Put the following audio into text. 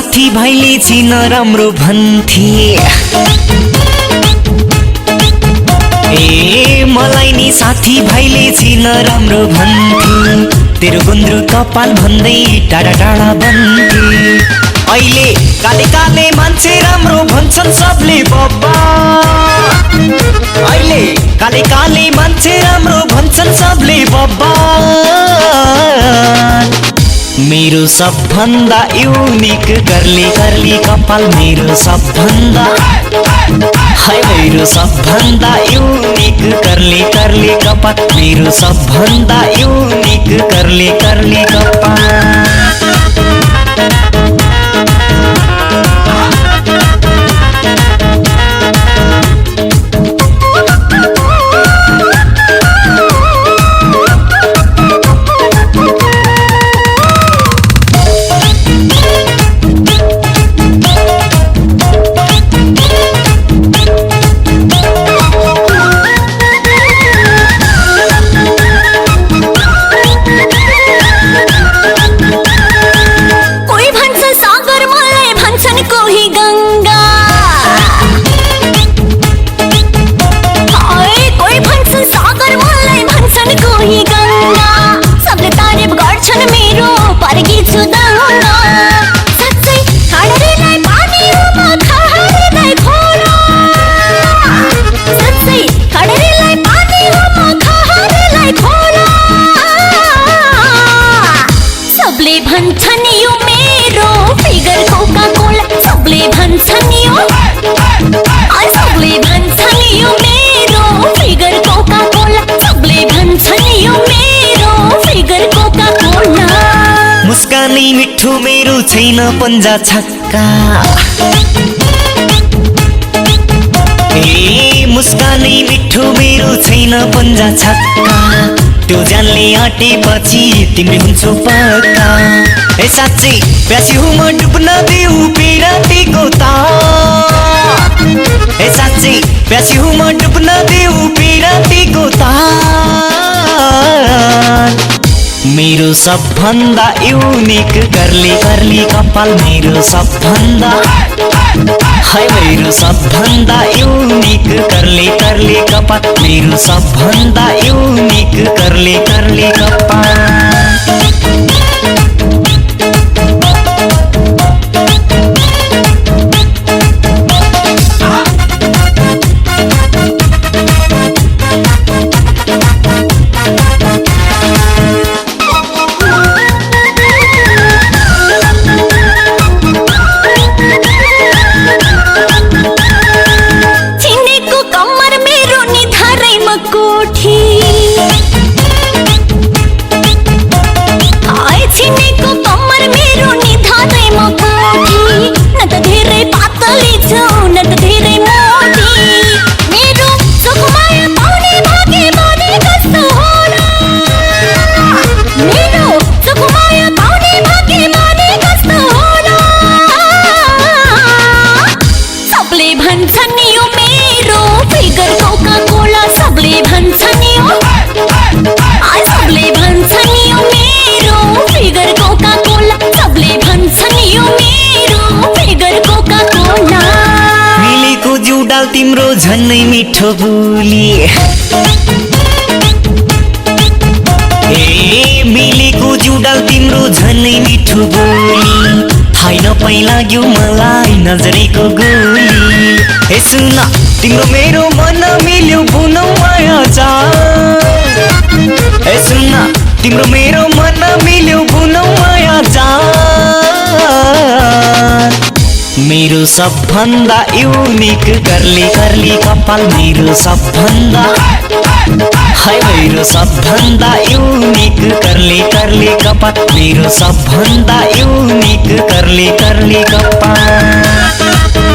साथी भाइले चिन राम्रो भन्थे ए मलाई नि साथी भाइले चिन राम्रो भन्थे तेरो गुन्द्रु कपाल भन्दै टाढा टाढा बन्थे अहिले काले काले मान्छे राम्रो भन्छन् सबले बब्बा अहिले काले काले मान्छे राम्रो भन्छन् सबले बब्बा मेरो सबभन्दा युनिक कर्ली कर्ली कपाल मेरो सबभन्दा हाय मेरो सबभन्दा युनिक कर्ली कर्ली कपाल मेरो सबभन्दा युनिक कर्ली कर्ली कपाल मुस्कानी मिठो मेरो छैन पन्जा छक्का ए मुस्कानी मिठो मेरो छैन पन्जा छक्का त्यो जानले आटेपछि तिमी हुन्छौ पक्का ए साँच्चै प्यासी हुँ म डुब्न देऊ पिरातीको तार ए साँच्चै प्यासी हुँ म डुब्न देऊ पिरातीको तार मेरो सबभन्दा युनिक कर्ली कर्ली कपाल मेरो सबभन्दा हाय मेरो सबभन्दा युनिक कर्ली कर्ली कपाल मेरो सबभन्दा युनिक कर्ली कर्ली कपाल तिम्रो झन्नै मिठो बोली ए मिलेको जुडाल तिम्रो झन्नै मिठो बोली थाहै नपाइ लाग्यो मलाई नजरेको गोली ए सुन तिम्रो मेरो मन मिल्यो बुनौ माया जाल ए सुन तिम्रो मेरो मन मिल्यो बुनौ माया जाल मेरो सबभन्दा युनिक कर्ली कर्ली कपाल मेरो सबभन्दा हाय मेरो सबभन्दा युनिक कर्ली कर्ली कपाल मेरो सबभन्दा युनिक कर्ली कर्ली कपाल